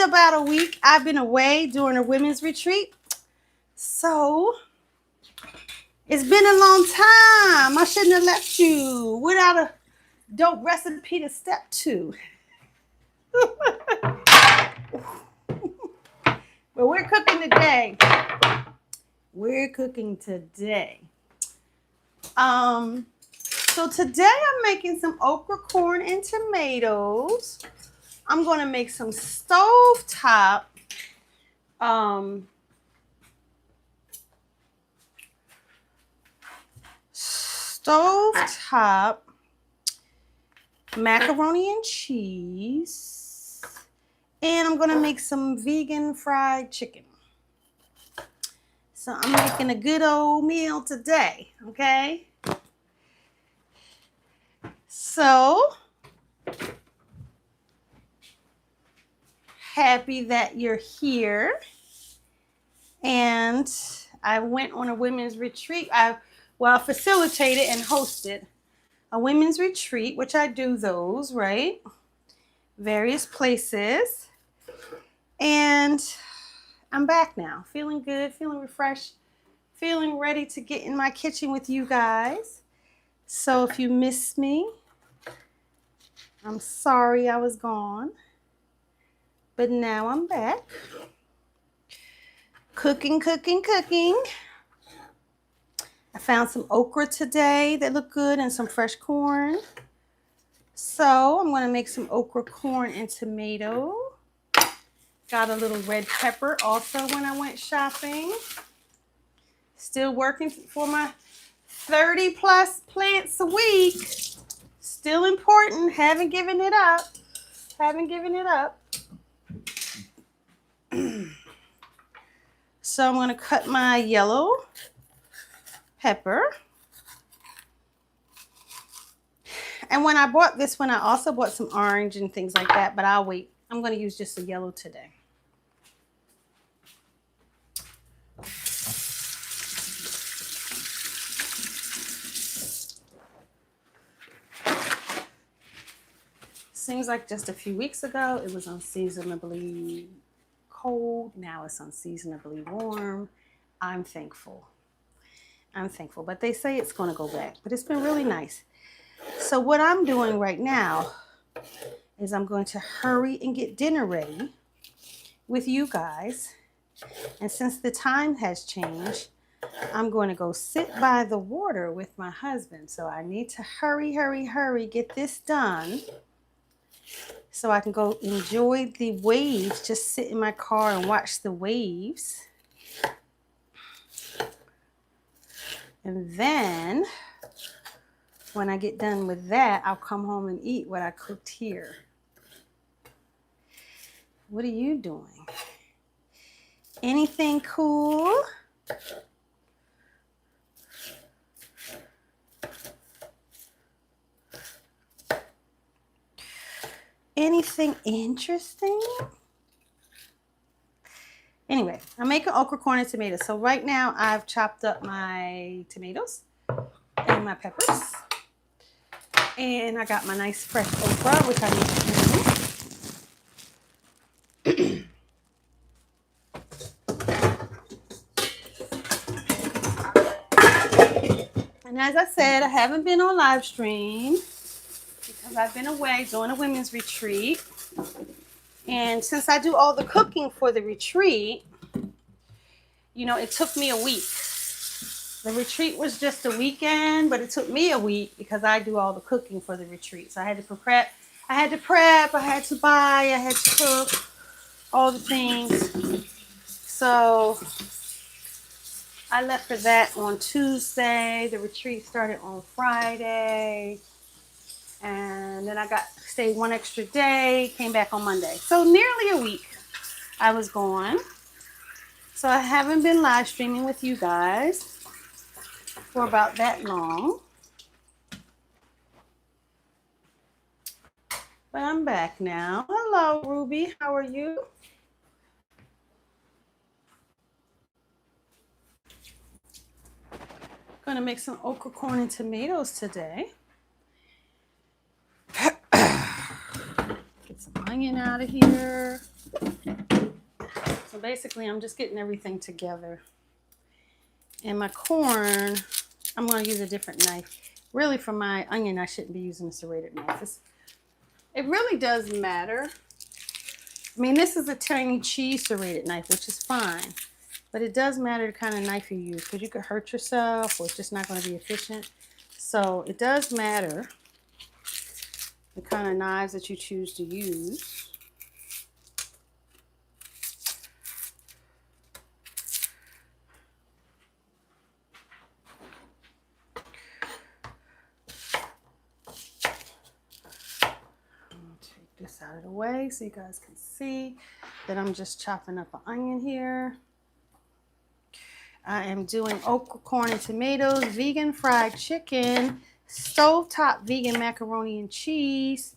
about a week. I've been away during a women's retreat. So it's been a long time. I shouldn't have left you without a dope recipe to step to. But we're cooking today. So today I'm making some okra, corn, and tomatoes. I'm going to make some stovetop macaroni and cheese. And I'm going to make some vegan fried chicken. So I'm making a good old meal today, okay? So happy that you're here. And I went on a women's retreat. I facilitated and hosted a women's retreat, which I do those, right? Various places. And I'm back now, feeling good, feeling refreshed, feeling ready to get in my kitchen with you guys. So if you missed me, I'm sorry I was gone, but now I'm back. Cooking. I found some okra today that look good and some fresh corn. So I'm gonna make some okra, corn, and tomato. Got a little red pepper also when I went shopping. Still working for my 30 plus plants a week. Still important. Haven't given it up. So I'm going to cut my yellow pepper. And when I bought this one, I also bought some orange and things like that, but I'll wait. I'm going to use just the yellow today. Seems like just a few weeks ago, it was unseasonably cold. Now it's unseasonably warm. I'm thankful. But they say it's going to go back. But it's been really nice. So what I'm doing right now is I'm going to hurry and get dinner ready with you guys. And since the time has changed, I'm going to go sit by the water with my husband. So I need to hurry, get this done so I can go enjoy the waves, just sit in my car and watch the waves. And then when I get done with that, I'll come home and eat what I cooked here. What are you doing? Anything cool? Anything interesting? Anyway, I'm making okra, corn, and tomatoes. So right now I've chopped up my tomatoes and my peppers. And I got my nice fresh okra, which I need to And as I said, I haven't been on live stream because I've been away doing a women's retreat. And since I do all the cooking for the retreat, you know, it took me a week. The retreat was just a weekend, but it took me a week because I do all the cooking for the retreat. So I had to prep, I had to buy, I had to cook, all the things. So I left for that on Tuesday. The retreat started on Friday. And then I stayed one extra day, came back on Monday. So nearly a week I was gone. So I haven't been live streaming with you guys for about that long. But I'm back now. Hello, Ruby. How are you? Gonna make some okra, corn, and tomatoes today. Get some onion out of here. So basically, I'm just getting everything together. And my corn, I'm going to use a different knife. Really, for my onion, I shouldn't be using a serrated knife. It really does matter. I mean, this is a tiny cheese serrated knife, which is fine. But it does matter the kind of knife you use, because you could hurt yourself, or it's just not going to be efficient. So it does matter the kind of knives that you choose to use. This out of the way so you guys can see that I'm just chopping up an onion here. I am doing okra, corn, and tomatoes, vegan fried chicken, stovetop vegan macaroni and cheese.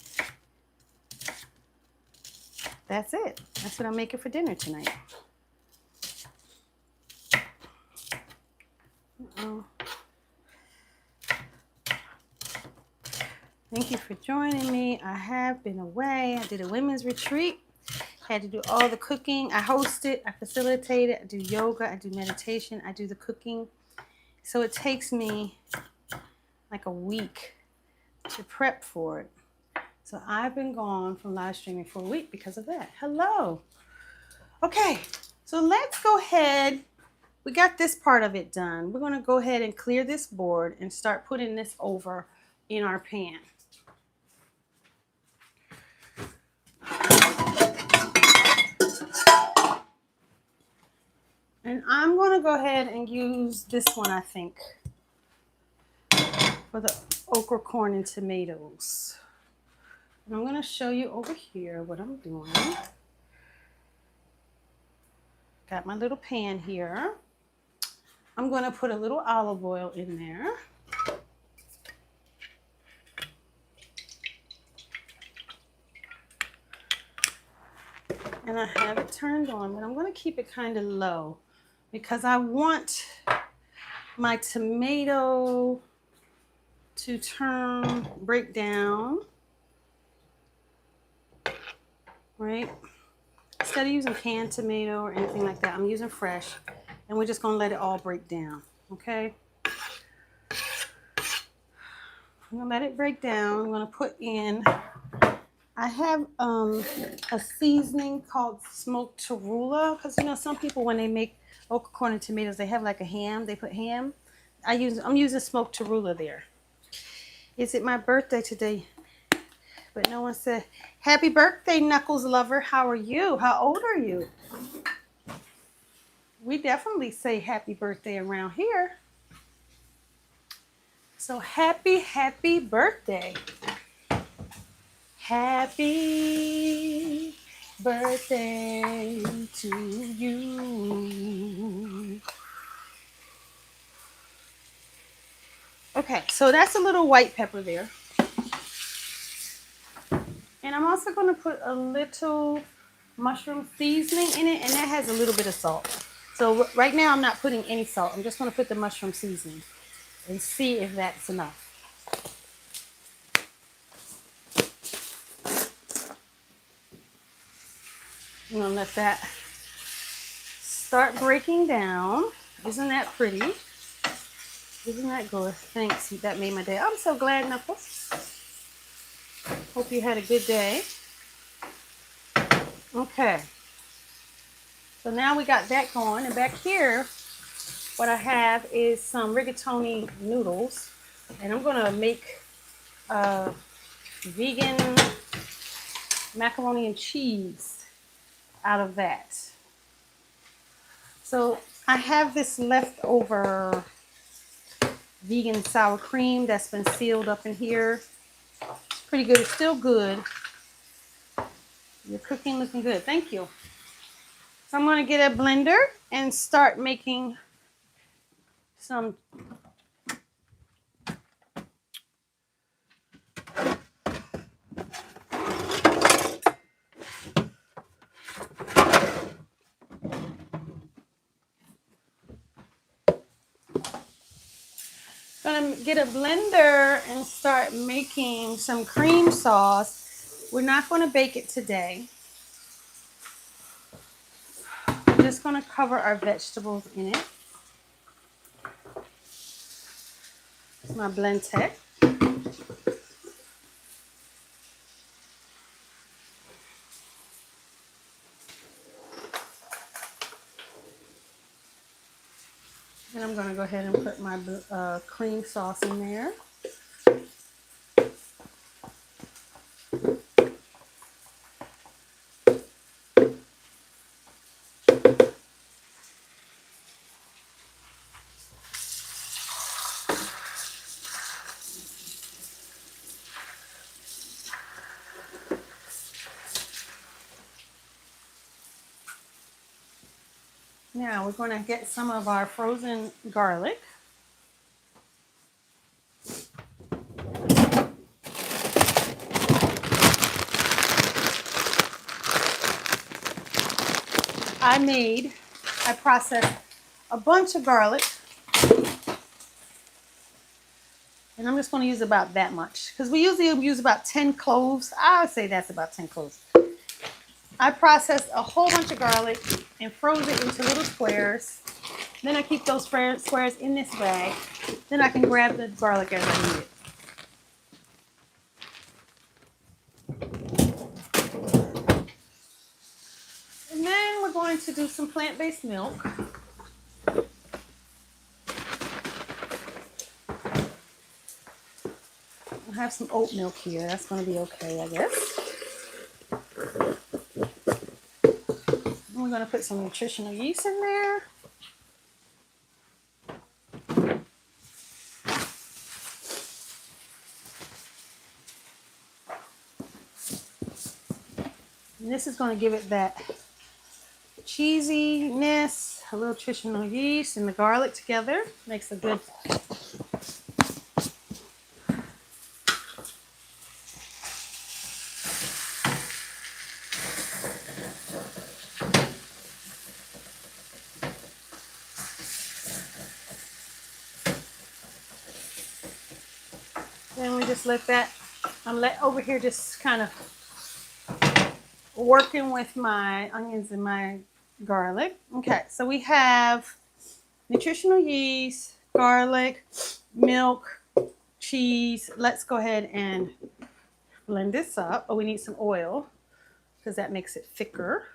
That's it. That's what I'm making for dinner tonight. Thank you for joining me. I have been away. I did a women's retreat. Had to do all the cooking. I host it. I facilitate it. I do yoga. I do meditation. I do the cooking. So it takes me like a week to prep for it. So I've been gone from live streaming for a week because of that. Hello. Okay, so let's go ahead. We got this part of it done. We're going to go ahead and clear this board and start putting this over in our pan. And I'm going to go ahead and use this one, I think, for the okra, corn, and tomatoes. And I'm going to show you over here what I'm doing. Got my little pan here. I'm going to put a little olive oil in there. And I have it turned on, but I'm going to keep it kind of low because I want my tomato to break down, right? Instead of using canned tomato or anything like that, I'm using fresh, and we're just going to let it all break down, okay? I'm going to let it break down. I'm going to put in, I have a seasoning called smoked torula, because you know some people when they make okra, corn, and tomatoes, they have like a ham. They put ham. I'm using smoked torula there. Is it my birthday today? But no one said, happy birthday, Knuckles lover. How are you? How old are you? We definitely say happy birthday around here. So happy birthday. Happy birthday to you. Okay, so that's a little white pepper there. And I'm also going to put a little mushroom seasoning in it, and that has a little bit of salt. So right now I'm not putting any salt. I'm just going to put the mushroom seasoning and see if that's enough. I'm going to let that start breaking down. Isn't that pretty? Isn't that good? Thanks. That made my day. I'm so glad, Knuckles. Hope you had a good day. Okay. So now we got that going. And back here, what I have is some rigatoni noodles. And I'm going to make vegan macaroni and cheese out of that. So I have this leftover vegan sour cream that's been sealed up in here. It's pretty good. It's still good. Your cooking looking good. Thank you. So I'm going to get a blender and start making some get a blender and start making some cream sauce. We're not going to bake it today. I'm just going to cover our vegetables in it. It's my blend tech. And I'm going to go ahead and put my cream sauce in there. Now we're going to get some of our frozen garlic. I processed a bunch of garlic. And I'm just going to use about that much. Because we usually use about 10 cloves. I would say that's about 10 cloves. I processed a whole bunch of garlic and froze it into little squares. Then I keep those squares in this bag. Then I can grab the garlic as I need it. And then we're going to do some plant-based milk. I have some oat milk here. That's going to be okay, I guess. And we're going to put some nutritional yeast in there. And this is going to give it that cheesiness, a little nutritional yeast and the garlic together. Makes a good. Then we just let that, I'm over here just kind of working with my onions and my garlic. Okay, so we have nutritional yeast, garlic, milk, cheese. Let's go ahead and blend this up. Oh, we need some oil because that makes it thicker.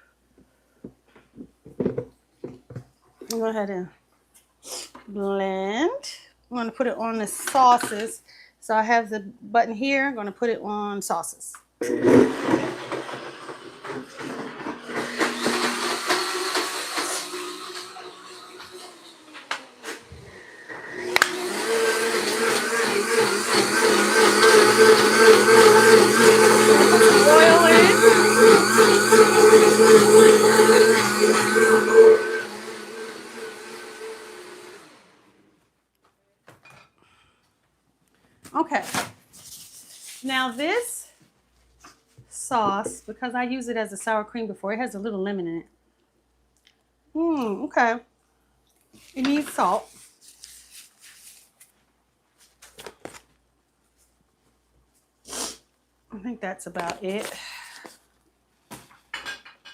I'll go ahead and blend. I'm going to put it on the sauces. So I have the button here. I'm going to put it on sauces. Oil in. Okay. Now this sauce, because I use it as a sour cream before, it has a little lemon in it. Okay. It needs salt. I think that's about it.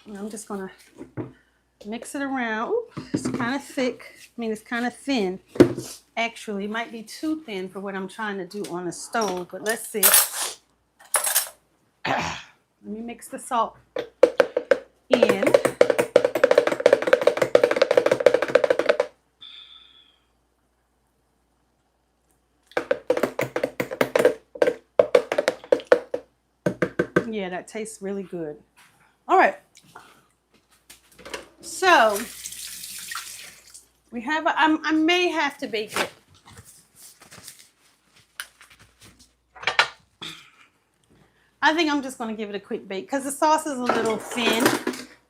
And I'm just gonna mix it around. Ooh, it's kind of thick. I mean, it's kind of thin. Actually, it might be too thin for what I'm trying to do on the stove, but let's see. Let me mix the salt in. Yeah, that tastes really good. All right. So we have, I may have to bake it. I think I'm just going to give it a quick bake because the sauce is a little thin.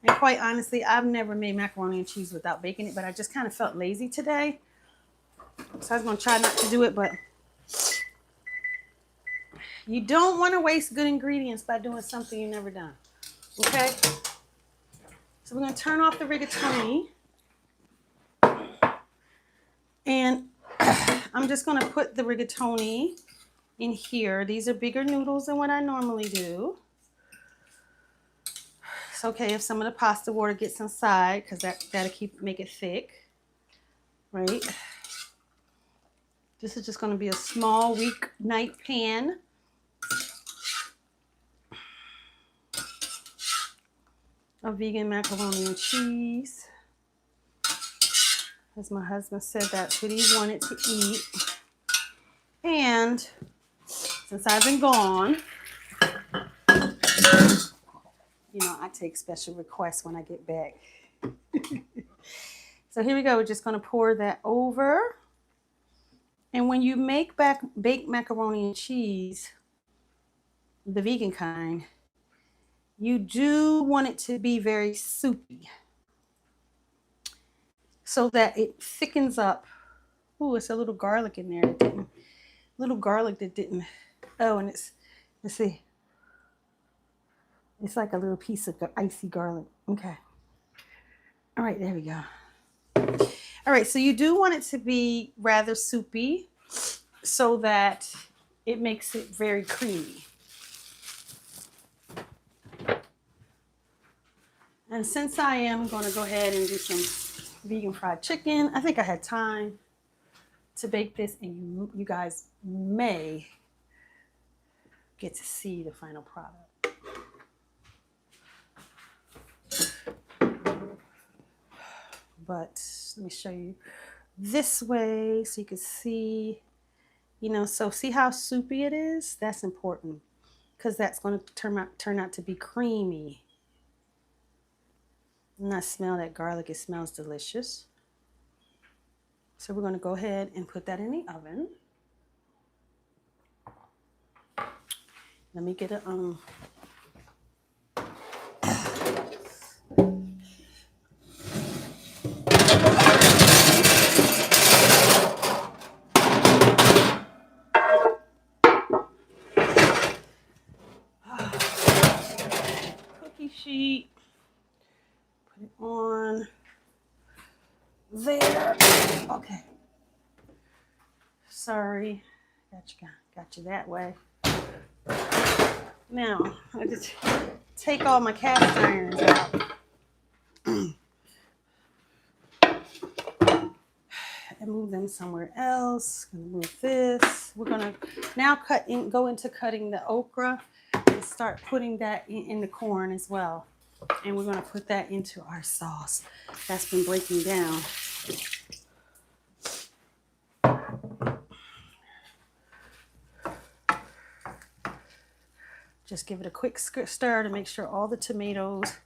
And quite honestly, I've never made macaroni and cheese without baking it, but I just kind of felt lazy today. So I was going to try not to do it, but you don't want to waste good ingredients by doing something you've never done. Okay? So we're going to turn off the rigatoni. And I'm just going to put the rigatoni in here. These are bigger noodles than what I normally do. It's okay if some of the pasta water gets inside because that'll make it thick, right? This is just going to be a small weeknight pan. Of vegan macaroni and cheese. As my husband said, that's what he wanted to eat. And since I've been gone, you know, I take special requests when I get back. So here we go. We're just going to pour that over. And when you make baked macaroni and cheese, the vegan kind, you do want it to be very soupy so that it thickens up. Ooh, it's a little garlic in there. Little garlic that didn't. Oh, and let's see. It's like a little piece of icy garlic. Okay. All right, there we go. All right, so you do want it to be rather soupy so that it makes it very creamy. And since I am going to go ahead and do some vegan fried chicken, I think I had time to bake this, and you guys may get to see the final product. But let me show you this way so you can see, you know, so see how soupy it is? That's important because that's going to turn out to be creamy. And I smell that garlic. It smells delicious. So we're going to go ahead and put that in the oven. Let me get a cookie sheet. Put it on there. Okay. Sorry. Got you that way. Now, I just take all my cast irons out. And move them somewhere else. Gonna move this. We're gonna now go into cutting the okra and start putting that in the corn as well. And we're gonna put that into our sauce that's been breaking down. Just give it a quick stir to make sure all the tomatoes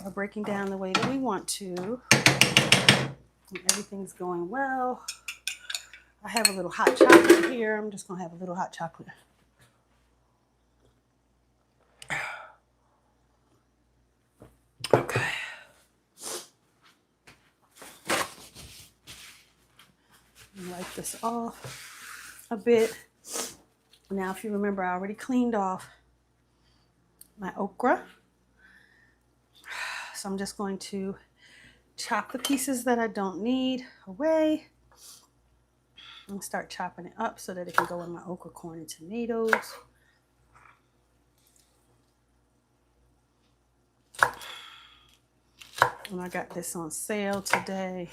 are breaking down the way that we want to. And everything's going well. I have a little hot chocolate here. I'm just gonna have a little hot chocolate. Okay. Wipe this off a bit. Now, if you remember, I already cleaned off my okra. So I'm just going to chop the pieces that I don't need away and start chopping it up so that it can go in my okra, corn, and tomatoes. And I got this on sale today.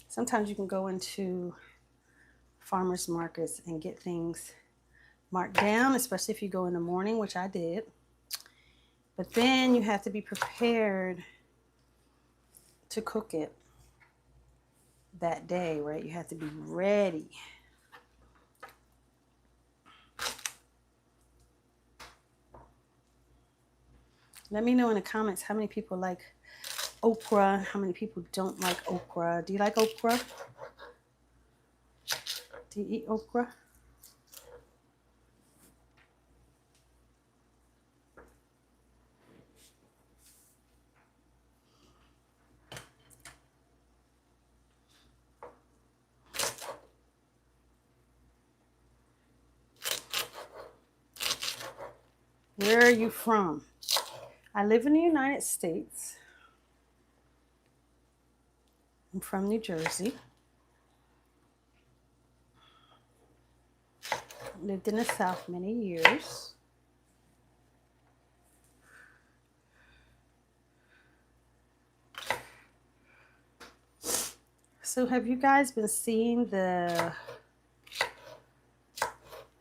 Sometimes you can go into farmers markets and get things marked down, especially if you go in the morning, which I did. But then you have to be prepared to cook it that day, right? You have to be ready. Let me know in the comments how many people like okra, how many people don't like okra. Do you like okra? Do you eat okra? Where are you from? I live in the United States. I'm from New Jersey. Lived in the South many years. So have you guys been seeing the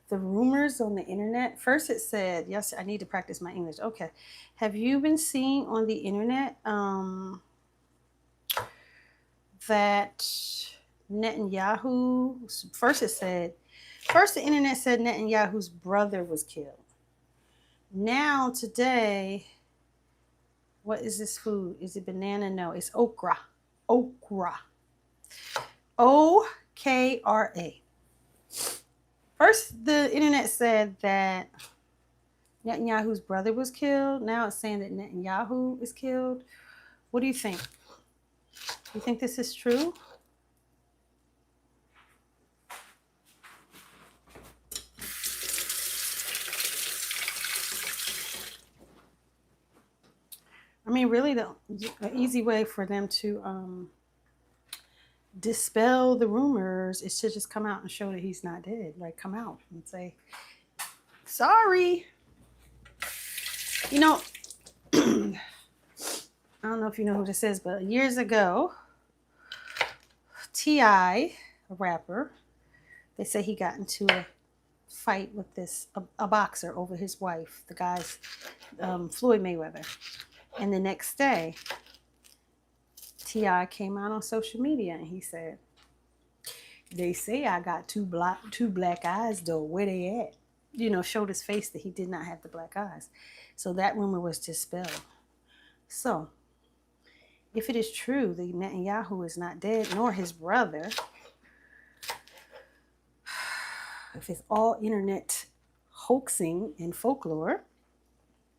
rumors on the internet? First it said, yes, I need to practice my English. Okay. Have you been seeing on the internet that Netanyahu, first the internet said Netanyahu's brother was killed. Now today, what is this food? Is it banana? No, it's okra. Okra. O-K-R-A. First, the internet said that Netanyahu's brother was killed. Now it's saying that Netanyahu is killed. What do you think? You think this is true? I mean, really, the easy way for them to dispel the rumors is to just come out and show that he's not dead. Like, come out and say, sorry. You know, I don't know if you know who this is, but years ago, T.I., a rapper, they say he got into a fight with a boxer over his wife, the guy's Floyd Mayweather. And the next day, T.I. came out on social media and he said, they say I got two black eyes though, where they at? You know, showed his face that he did not have the black eyes. So that rumor was dispelled. So, if it is true that Netanyahu is not dead, nor his brother, if it's all internet hoaxing and folklore,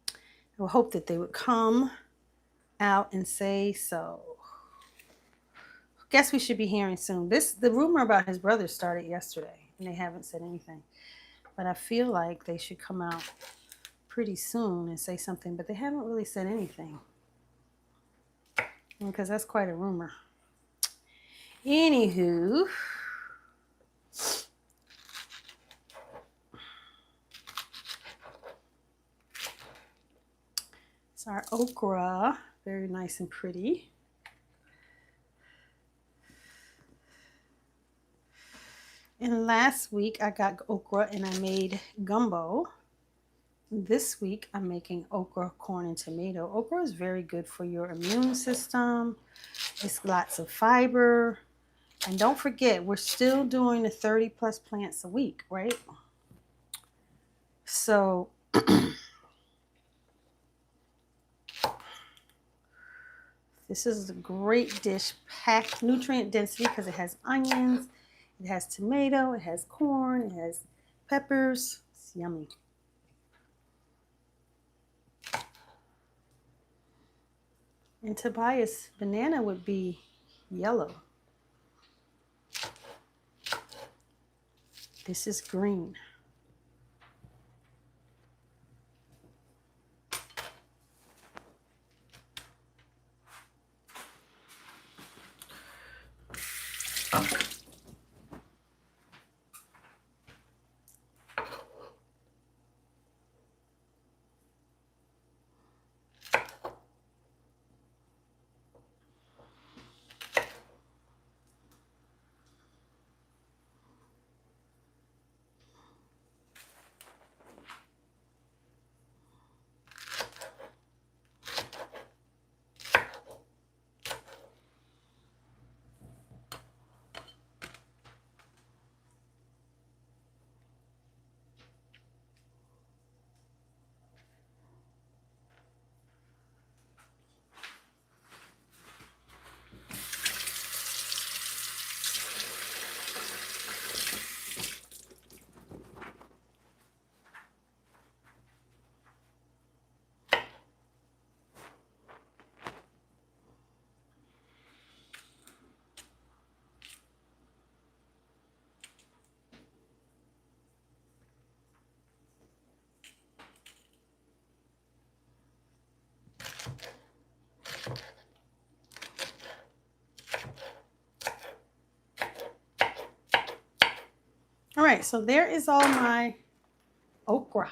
I would hope that they would come out and say so. Guess we should be hearing soon. The rumor about his brother started yesterday, and they haven't said anything. But I feel like they should come out pretty soon and say something, but they haven't really said anything. Because that's quite a rumor. Anywho, it's our okra, very nice and pretty. And last week I got okra and I made gumbo. This week I'm making okra, corn, and tomato. Okra is very good for your immune system. It's lots of fiber. And don't forget, we're still doing the 30 plus plants a week, right? So this is a great dish, packed nutrient density because it has onions, it has tomato, it has corn, it has peppers. It's yummy. And Tobias' banana would be yellow. This is green. right, so there is all my okra.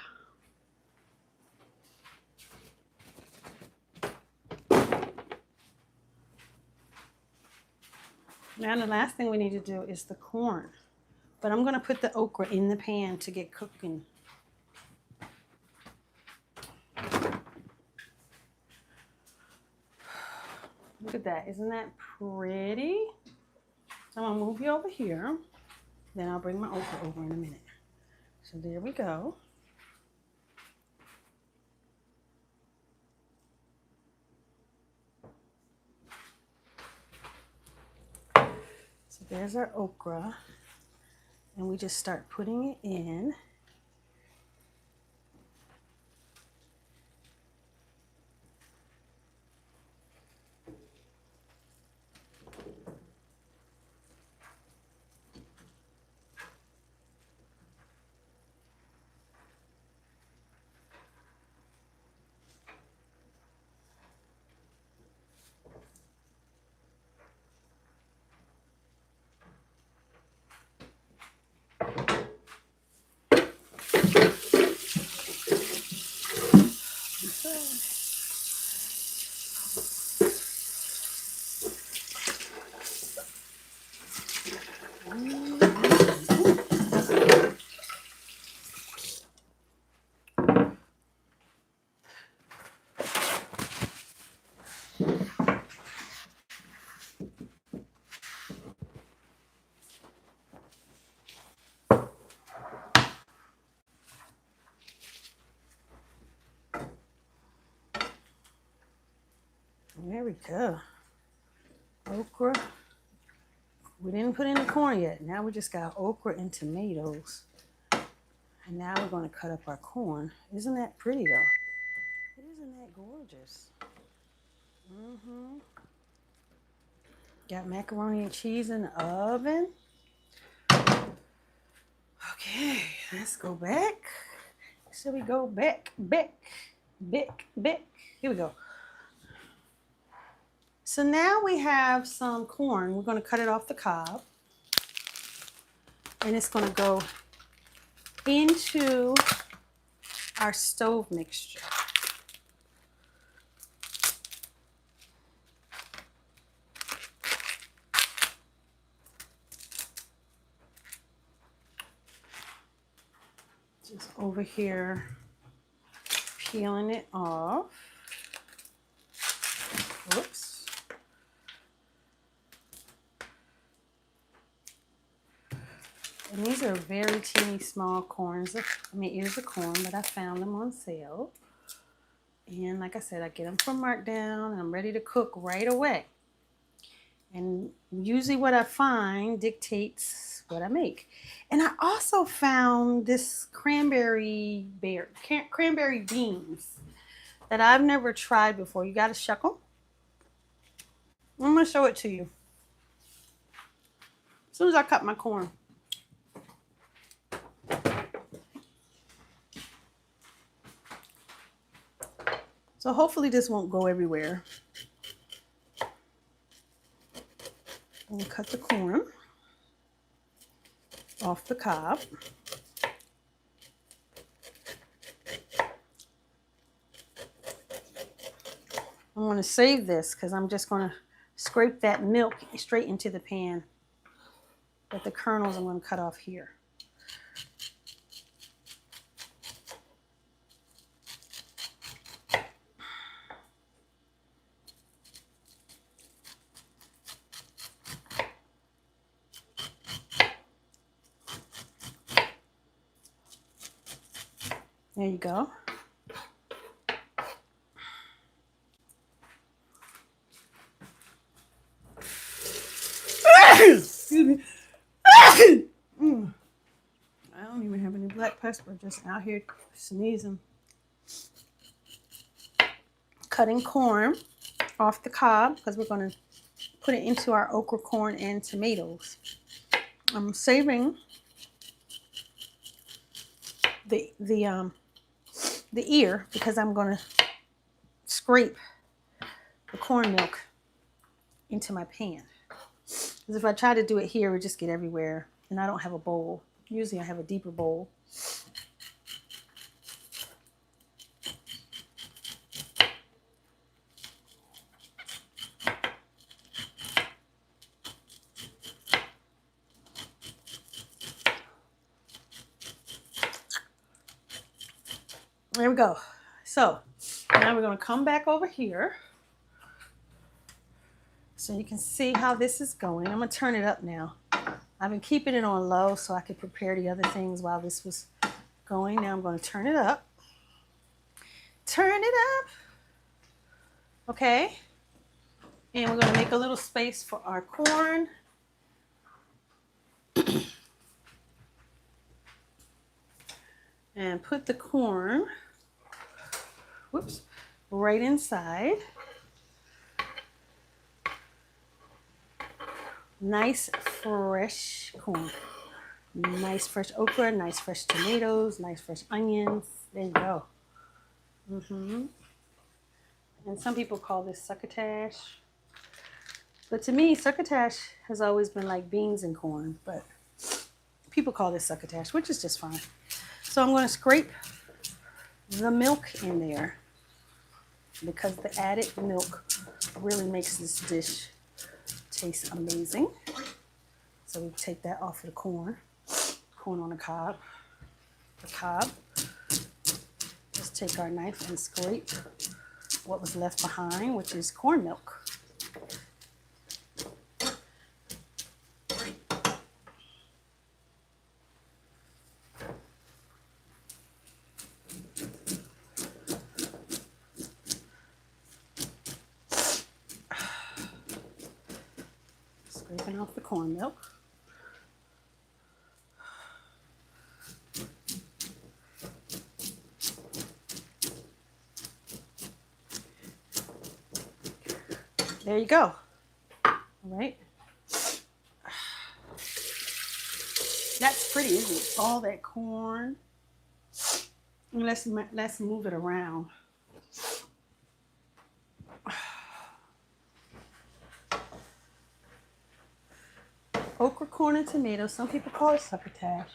Now the last thing we need to do is the corn. But I'm going to put the okra in the pan to get cooking. Look at that. Isn't that pretty? So I'm going to move you over here. Then I'll bring my okra over in a minute. So there we go. So there's our okra. And we just start putting it in. There we go. Okra. We didn't put in the corn yet. Now we just got okra and tomatoes. And now we're going to cut up our corn. Isn't that pretty though? Isn't that gorgeous? Got macaroni and cheese in the oven. Okay, let's go back. So we go back. Here we go. So now we have some corn. We're going to cut it off the cob. And it's going to go into our stove mixture. Just over here, peeling it off. Whoops. And these are very teeny small corns. I mean, ears of corn, but I found them on sale. And like I said, I get them from Markdown and I'm ready to cook right away. And usually what I find dictates what I make. And I also found this cranberry beans that I've never tried before. You got to shuck them. I'm going to show it to you as soon as I cut my corn. So hopefully this won't go everywhere. I'm going to cut the corn off the cob. I'm going to save this because I'm just going to scrape that milk straight into the pan. But the kernels I'm going to cut off here. There you go. Excuse me. I don't even have any black pepper, just out here sneezing. Cutting corn off the cob because we're going to put it into our okra, corn, and tomatoes. I'm saving the ear because I'm going to scrape the corn milk into my pan. Because if I try to do it here, it would just get everywhere, and I don't have a bowl. Usually I have a deeper bowl. There we go. So now we're going to come back over here so you can see how this is going. I'm going to turn it up now. I've been keeping it on low so I could prepare the other things while this was going. Now I'm going to turn it up. Turn it up. Okay. And we're going to make a little space for our corn. And put the corn, whoops, right inside. Nice fresh corn. Nice fresh okra, nice fresh tomatoes, nice fresh onions. There you go. And some people call this succotash. But to me, succotash has always been like beans and corn. But people call this succotash, which is just fine. So I'm going to scrape the milk in there because the added milk really makes this dish taste amazing. So we take that off of the corn on the cob. Just take our knife and scrape what was left behind, which is corn milk. Scraping off the corn milk. There you go. All right. That's pretty, isn't it? All that corn. Let's move it around. Okra, corn, and tomatoes. Some people call it succotash.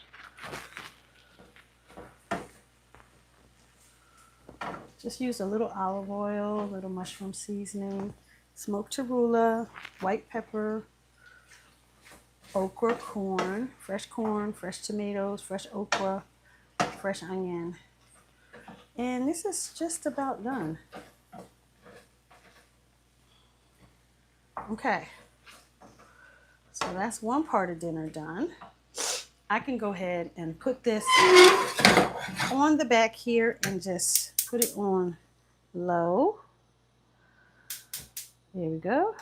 Just use a little olive oil, a little mushroom seasoning, smoked arugula, white pepper, okra, corn, fresh tomatoes, fresh okra, fresh onion. And this is just about done. Okay. So that's one part of dinner done. I can go ahead and put this on the back here and just put it on low. There we go.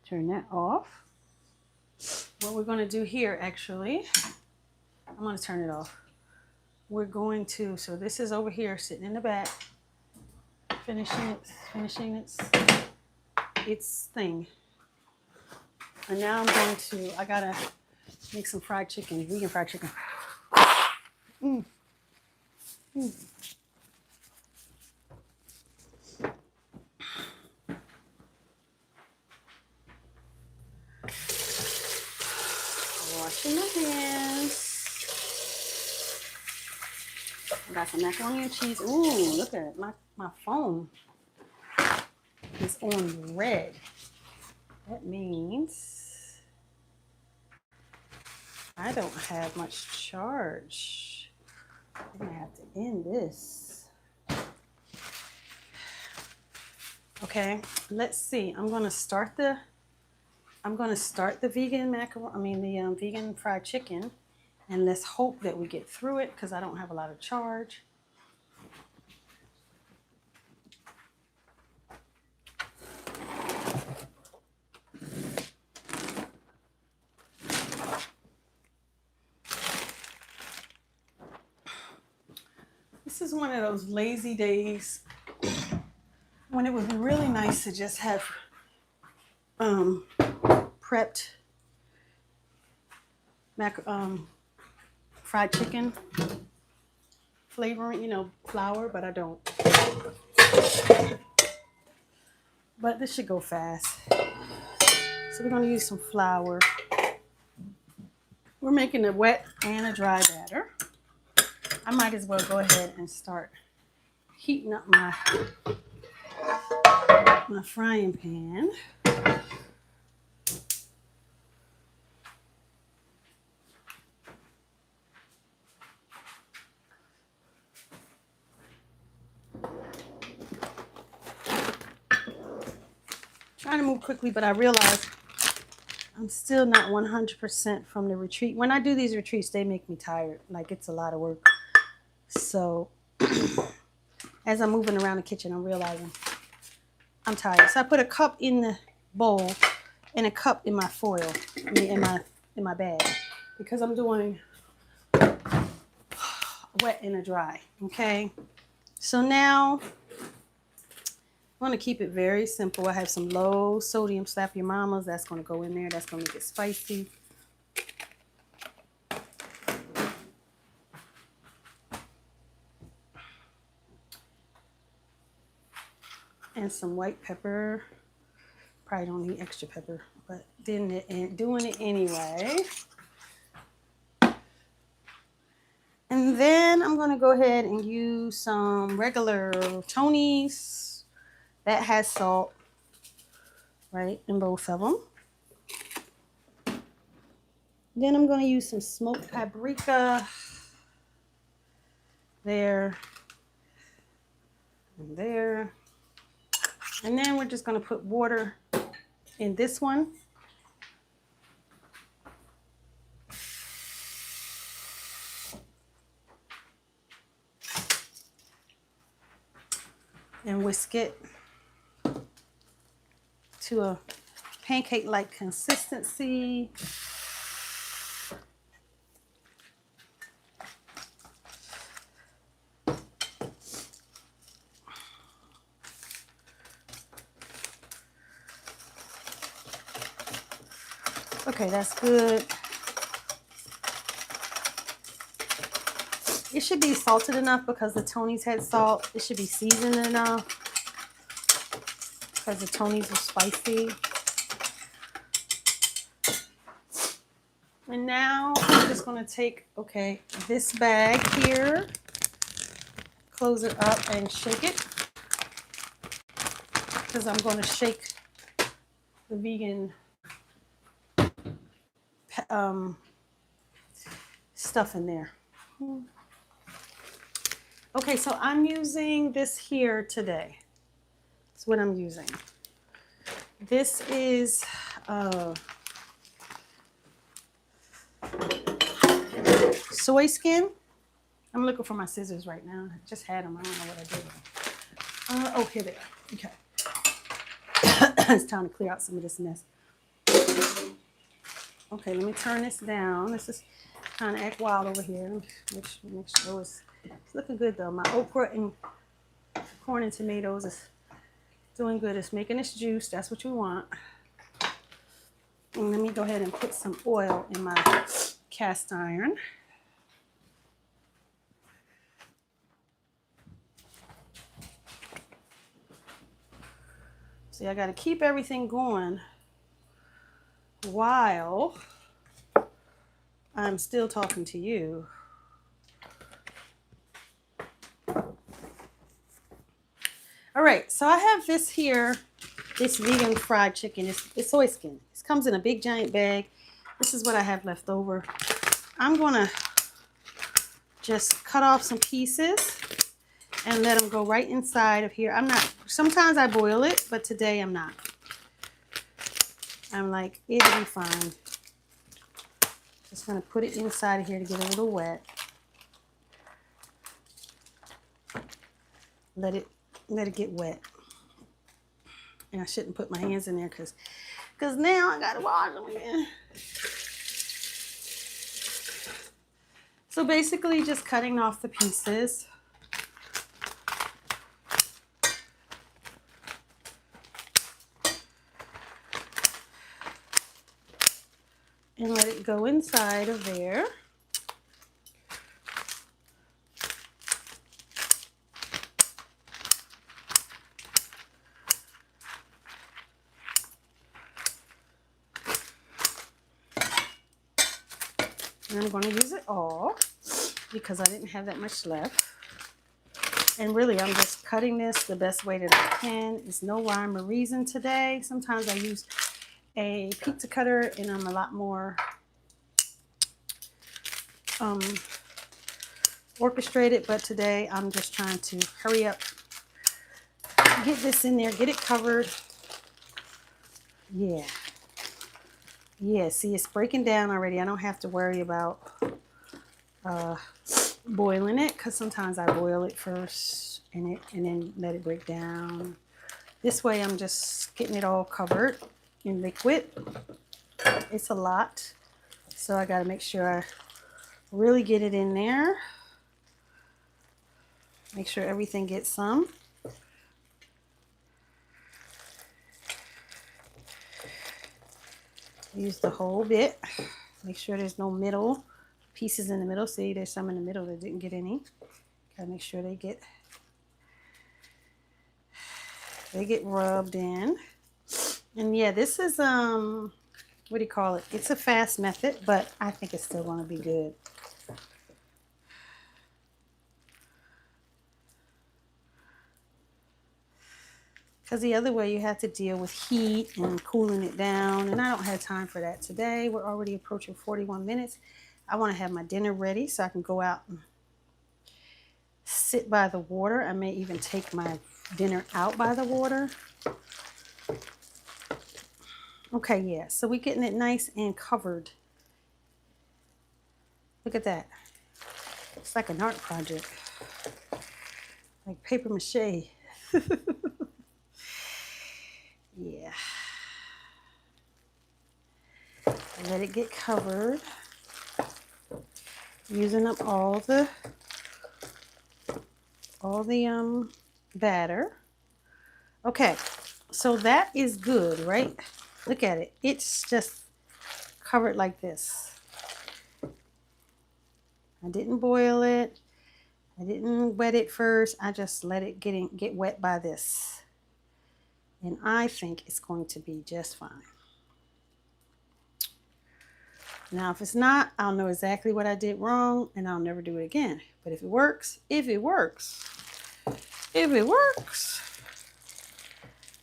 Turn that off. What we're going to do here, actually, I'm going to turn it off. We're going to, so this is over here sitting in the back, finishing its thing. And now I'm going to, I gotta make some fried chicken, vegan fried chicken. Washing my hands. I got some macaroni and cheese. Ooh, look at it. My phone is on red. That means I don't have much charge. I'm gonna have to end this. Okay, let's see. I'm gonna start the vegan vegan fried chicken, and let's hope that we get through it because I don't have a lot of charge. This is one of those lazy days when it would be really nice to just have prepped fried chicken flavoring, flour, but I don't. But this should go fast. So we're going to use some flour. We're making a wet and a dry batter. I might as well go ahead and start heating up my frying pan. Trying to move quickly, but I realize I'm still not 100% from the retreat. When I do these retreats, they make me tired. Like, it's a lot of work. So as I'm moving around the kitchen, I'm realizing I'm tired. So I put a cup in the bowl and a cup in my foil, in my bag, because I'm doing wet and a dry. Okay. So now I'm going to keep it very simple. I have some low sodium slap your mamas. That's going to go in there. That's going to make it spicy. And some white pepper. Probably don't need extra pepper, but doing it anyway. And then I'm going to go ahead and use some regular Tony's. That has salt, right, in both of them. Then I'm going to use some smoked paprika there and there. And then we're just going to put water in this one. And whisk it to a pancake-like consistency. Okay, that's good. It should be salted enough because the Tony's had salt. It should be seasoned enough because the Tony's are spicy. And now I'm just going to take, this bag here, close it up and shake it, because I'm going to shake the vegan stuff in there. Okay, so I'm using this here today. That's what I'm using. This is soy skin. I'm looking for my scissors right now. I just had them. I don't know what I did. Here they are. Okay. It's time to clear out some of this mess. Okay, let me turn this down. This is kind of act wild over here. Make sure it's looking good though. My okra and corn and tomatoes is doing good. It's making its juice. That's what you want. And let me go ahead and put some oil in my cast iron. See, I got to keep everything going while I'm still talking to you. All right, so I have this here, this vegan fried chicken. It's soy skin. This comes in a big giant bag. This is what I have left over. I'm gonna just cut off some pieces and let them go right inside of here. Sometimes I boil it, but today I'm not. I'm like, it'll be fine. Just gonna put it inside of here to get a little wet. Let it get wet. And I shouldn't put my hands in there because now I gotta wash them again. So basically just cutting off the pieces. And let it go inside of there. And I'm going to use it all because I didn't have that much left. And really, I'm just cutting this the best way that I can. There's no rhyme or reason today. Sometimes I use a pizza cutter and I'm a lot more orchestrated, but today I'm just trying to hurry up, get this in there, get it covered. Yeah, see, it's breaking down already. I don't have to worry about boiling it, because sometimes I boil it first and then let it break down. This way I'm just getting it all covered in liquid. It's a lot, so I got to make sure I really get it in there. Make sure everything gets some. Use the whole bit. Make sure there's no middle pieces in the middle. See, there's some in the middle that didn't get any. Gotta make sure they get rubbed in. And yeah, this is what do you call it? It's a fast method, but I think it's still gonna be good. Because the other way you have to deal with heat and cooling it down, and I don't have time for that today. We're already approaching 41 minutes. I want to have my dinner ready so I can go out and sit by the water. I may even take my dinner out by the water. Okay, yeah, so we're getting it nice and covered. Look at that. It's like an art project, like paper mache. Yeah. Let it get covered. Using up all the batter. Okay, so that is good, right? Look at it. It's just covered like this. I didn't boil it. I didn't wet it first. I just let it get wet by this. And I think it's going to be just fine. Now, if it's not, I'll know exactly what I did wrong and I'll never do it again. But if it works,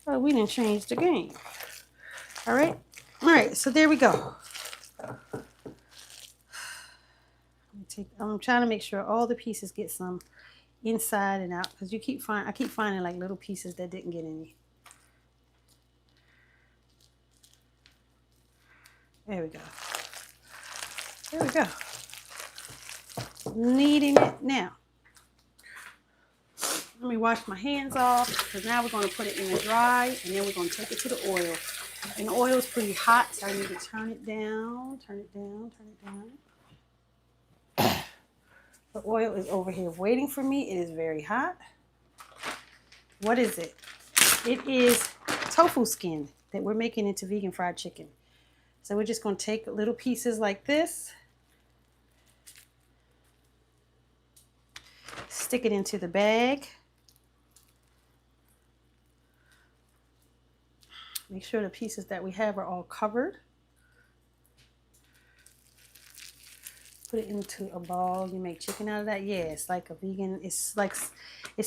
well, we didn't change the game. All right, so there we go. I'm trying to make sure all the pieces get some inside and out, because I keep finding like little pieces that didn't get any. There we go. Kneading it now. Let me wash my hands off, because now we're going to put it in the dry, and then we're going to take it to the oil. And the oil is pretty hot, so I need to turn it down. The oil is over here waiting for me. It is very hot. What is it? It is tofu skin that we're making into vegan fried chicken. So we're just going to take little pieces like this, stick it into the bag. Make sure the pieces that we have are all covered. Put it into a ball. You make chicken out of that. Yeah, it's like a vegan. It's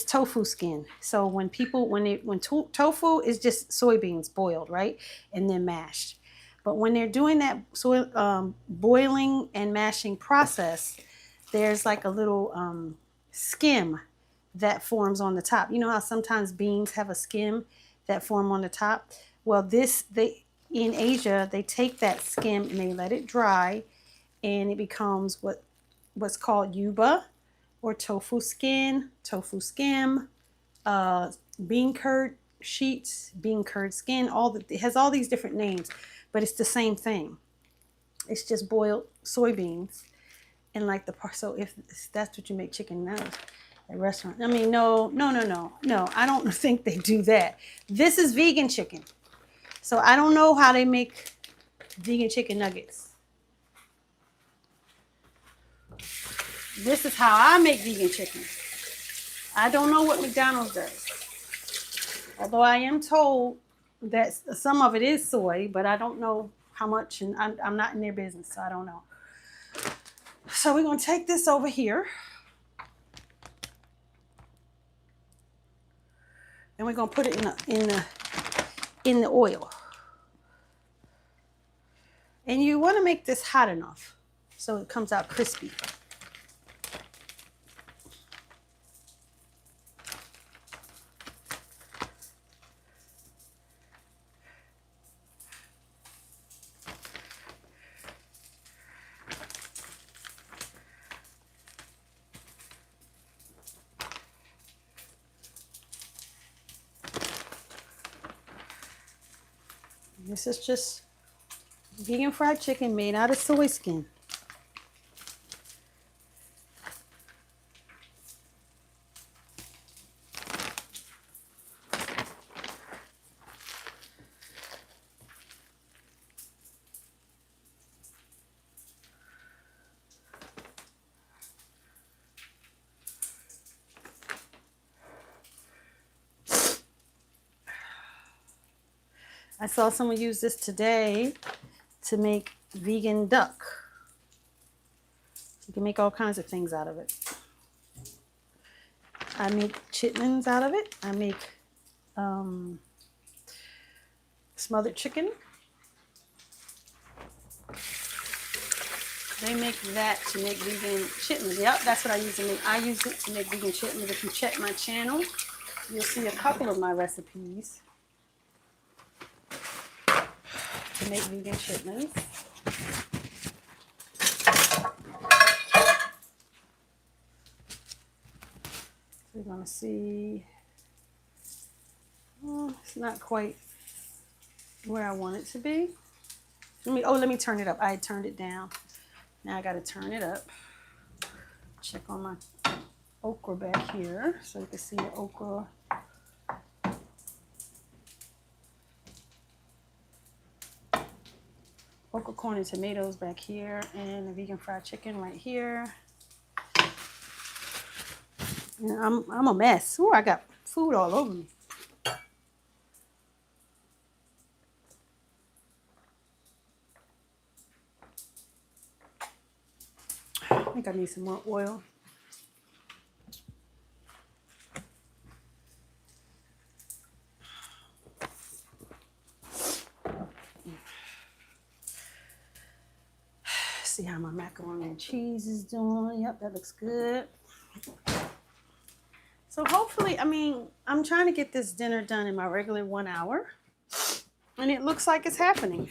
tofu skin. So when tofu is just soybeans boiled, right, and then mashed. But when they're doing that boiling and mashing process, there's like a little skim that forms on the top. You know how sometimes beans have a skim that form on the top? Well, in Asia, they take that skim and they let it dry, and it becomes what's called yuba, or tofu skin, tofu skim, bean curd sheets, bean curd skin. It has all these different names, but it's the same thing. It's just boiled soybeans, and like so if that's what you make chicken now at restaurant. I mean, no. I don't think they do that. This is vegan chicken, so I don't know how they make vegan chicken nuggets. This is how I make vegan chicken. I don't know what McDonald's does. Although I am told that some of it is soy, but I don't know how much, and I'm not in their business, so I don't know. So we're gonna take this over here. And we're gonna put it in the oil. And you wanna make this hot enough so it comes out crispy. This is just vegan fried chicken made out of soy skin. I saw someone use this today to make vegan duck. You can make all kinds of things out of it. I make chitlins out of it. I make smothered chicken. They make that to make vegan chitlins. Yep, that's what I use to make. I use it to make vegan chitlins. If you check my channel, you'll see a couple of my recipes to make vegan chitlins. We're gonna see. Oh, it's not quite where I want it to be. Let me turn it up. I turned it down. Now I gotta turn it up. Check on my okra back here so you can see the okra. Okra, corn, and tomatoes back here, and the vegan fried chicken right here. And I'm a mess. Ooh, I got food all over me. I think I need some more oil. See how my macaroni and cheese is doing. Yep, that looks good. So hopefully, I'm trying to get this dinner done in my regular 1 hour. And it looks like it's happening.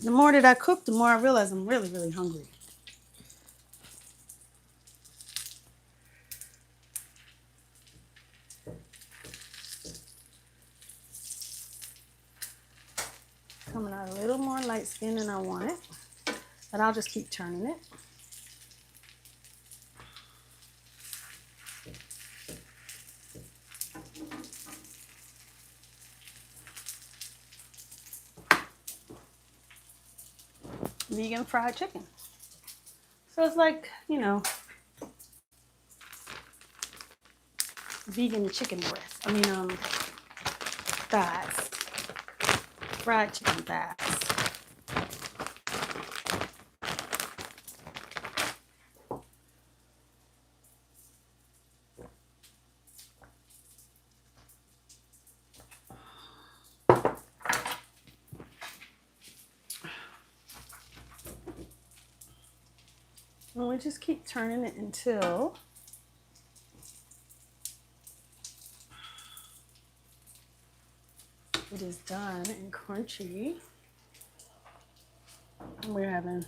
The more that I cook, the more I realize I'm really, really hungry. Coming out a little more light skin than I want it. But I'll just keep turning it. Vegan fried chicken. So it's like, vegan chicken breast. Thighs. Fried chicken thighs. And we just keep turning it until it is done and crunchy. And we're having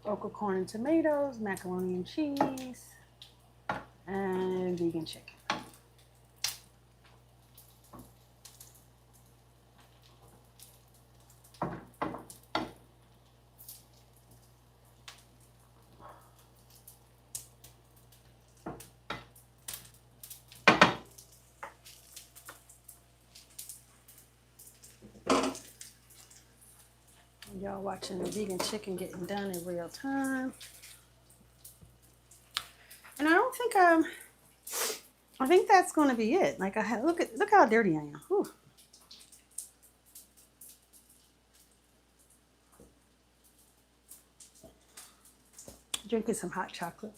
okra, corn, and tomatoes, macaroni and cheese, and vegan chicken. Y'all watching the vegan chicken getting done in real time. And I don't think I think that's going to be it. Like look how dirty I am. Whew. drinking some hot chocolate.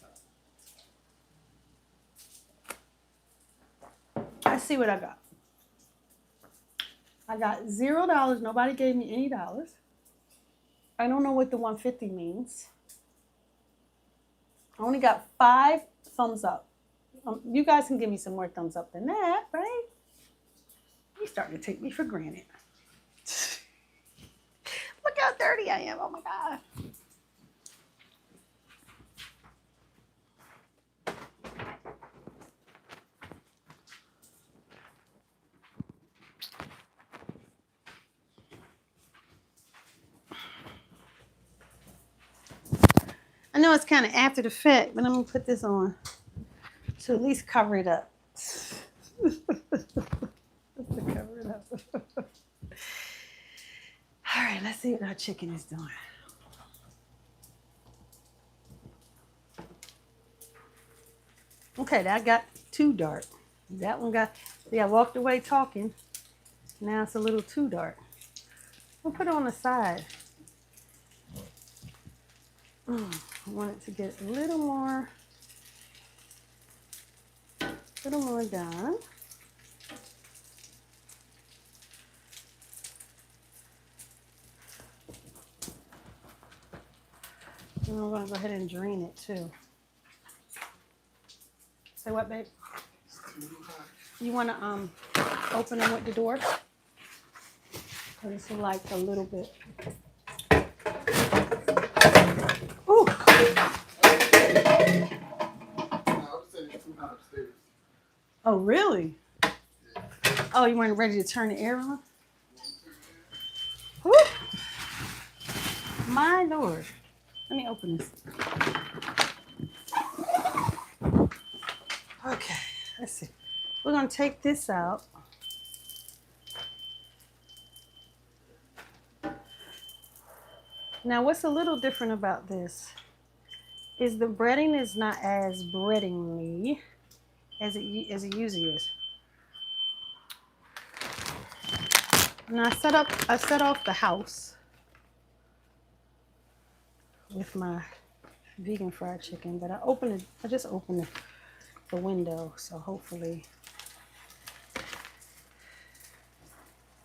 Let's see what I got. I got $0. Nobody gave me any dollars. I don't know what the 150 means. I only got 5 thumbs up. You guys can give me some more thumbs up than that, right? You're starting to take me for granted. Look how dirty I am. Oh my God. I know it's kind of after the fact, but I'm going to put this on to at least cover it up. Cover it up. All right, let's see what our chicken is doing. Okay, that got too dark. That one got, see, I walked away talking. Now it's a little too dark. We'll put it on the side. I want it to get a little more done. And I'm gonna go ahead and drain it too. Say what, babe? You wanna open them with the door? Cause it's like a little bit. Ooh. Oh, really? Oh, you weren't ready to turn the air on? Whew. My Lord. Let me open this. Okay, let's see. We're going to take this out. Now, what's a little different about this is the breading is not as breadingly as it usually is. And I set off the house with my vegan fried chicken, but I just opened the window, so hopefully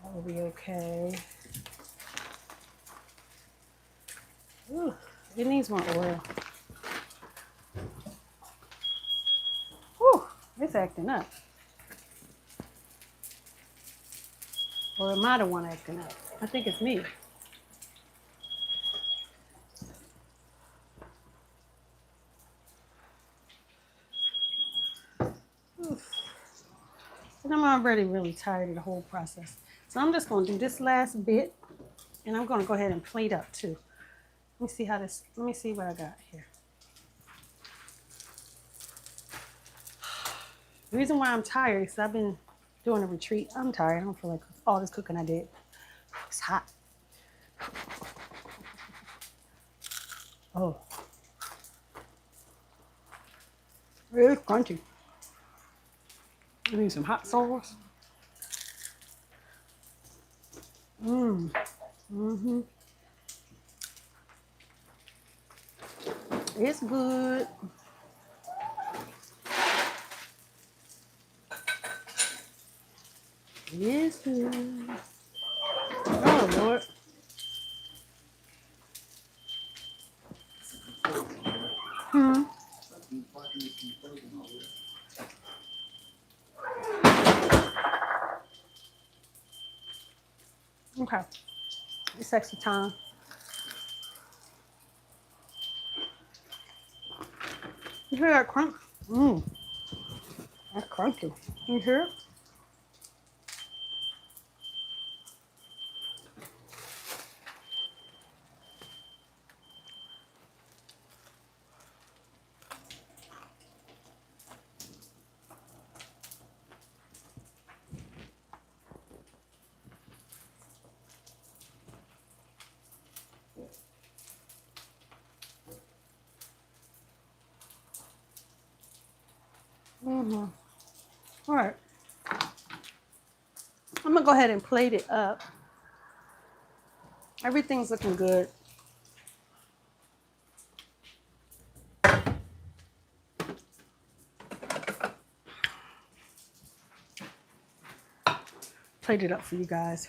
that will be okay. Ooh, it needs more oil. Whew, it's acting up. Or am I the one acting up? I think it's me. Oof. And I'm already really tired of the whole process. So I'm just going to do this last bit, and I'm going to go ahead and plate up too. Let me see what I got here. The reason why I'm tired is I've been doing a retreat. I'm tired. I don't feel like all this cooking I did. It's hot. Oh. It's crunchy. I need some hot sauce. Mm-hmm. It's good. It's good. Oh, Lord. Okay. It's extra time. You hear that crunch? That's crunchy. You hear it? All right. I'm gonna go ahead and plate it up. Everything's looking good. plate it up for you guys.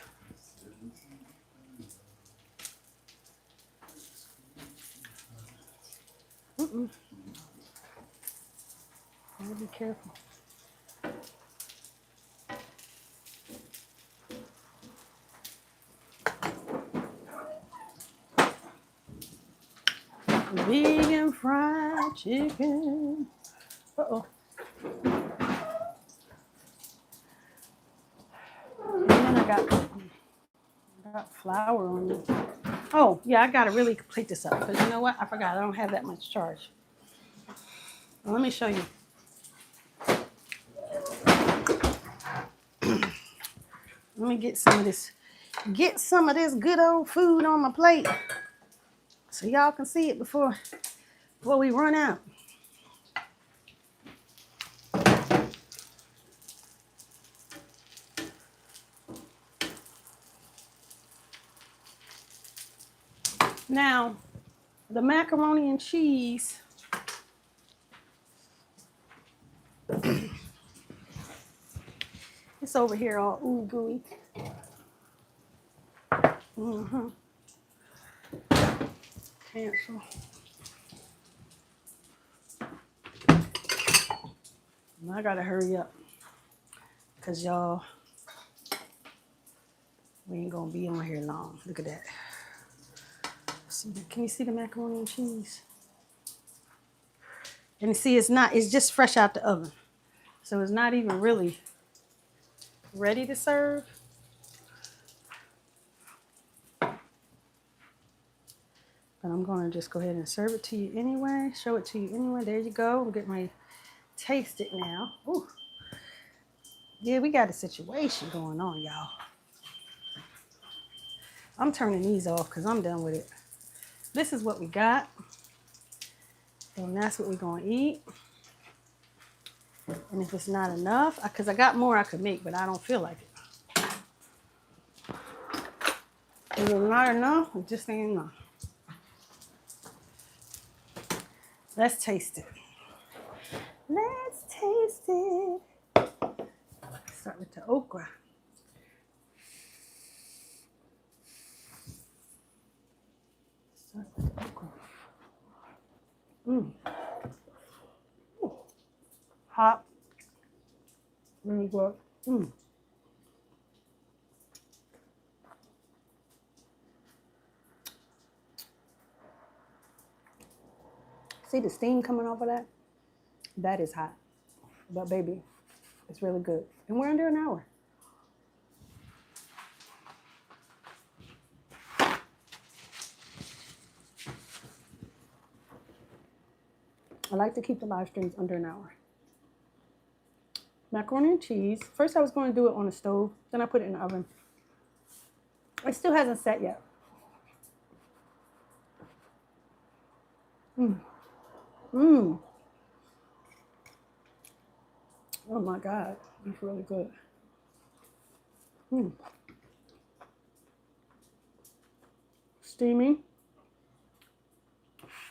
Gotta be careful. Vegan fried chicken. Uh-oh. And then I got flour on it. Oh, yeah, I gotta really plate this up because you know what? I forgot I don't have that much charge. Well, let me show you. Let me get some of this good old food on my plate so y'all can see it before we run out. Now, the macaroni and cheese, it's over here all ooey gooey. Cancel. I gotta hurry up because y'all, we ain't gonna be on here long. Look at that. Can you see the macaroni and cheese? And see, it's just fresh out the oven. So it's not even really ready to serve. But I'm gonna just go ahead and serve it to you anyway, show it to you anyway. There you go. I'm getting ready to taste it now. Ooh. Yeah, we got a situation going on, y'all. I'm turning these off because I'm done with it. This is what we got. And that's what we're gonna eat. And if it's not enough, because I got more I could make, but I don't feel like it. If it's not enough, it just ain't enough. Let's taste it. Let's taste it. Start with the okra. Start with the okra. Ooh. Hot. Really good. See the steam coming off of that? That is hot. But baby, it's really good. And we're under an hour. I like to keep the live streams under an hour. Macaroni and cheese. First I was going to do it on the stove. Then I put it in the oven. It still hasn't set yet. Oh my God, it's really good. Steamy,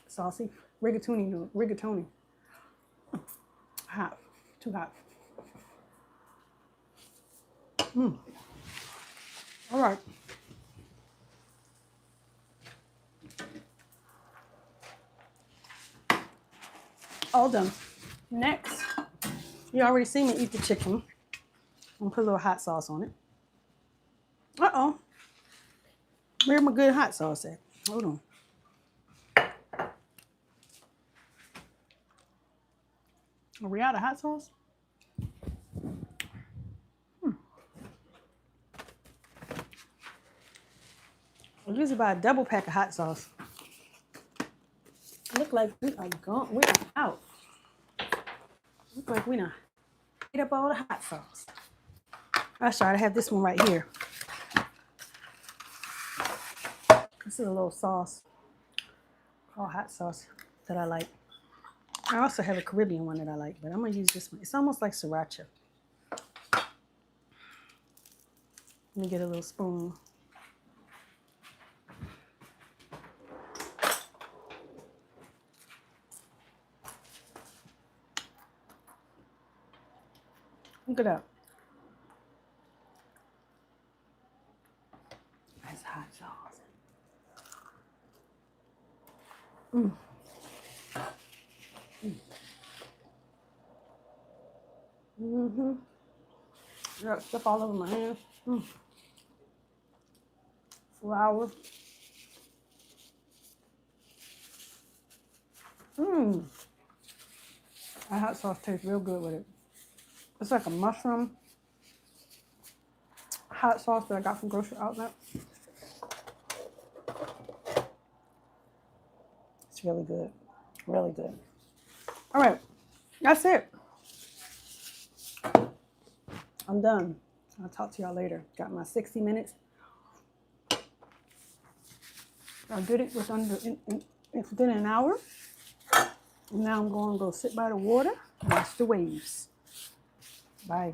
saucy, rigatoni. Hot, too hot. All right. All done. Next, you already seen me eat the chicken. I'm gonna put a little hot sauce on it. Uh-oh. Where's my good hot sauce at? Hold on. Are we out of hot sauce? I usually buy a double pack of hot sauce. Look like we are gone. We are out. Look like we done ate up all the hot sauce. That's right, I have this one right here. This is a little sauce called hot sauce that I like. I also have a Caribbean one that I like, but I'm gonna use this one. It's almost like sriracha. Let me get a little spoon. Look at that. hot sauce. Mm. Mm-hmm. Got stuff all over my hands. Mm. Flour. Mmm. That hot sauce tastes real good with it. It's like a mushroom hot sauce that I got from grocery outlet. It's really good. Really good. All right. That's it. I'm done. I'll talk to y'all later. Got my 60 minutes. I did it within an hour. And now I'm going to go sit by the water and watch the waves. Bye.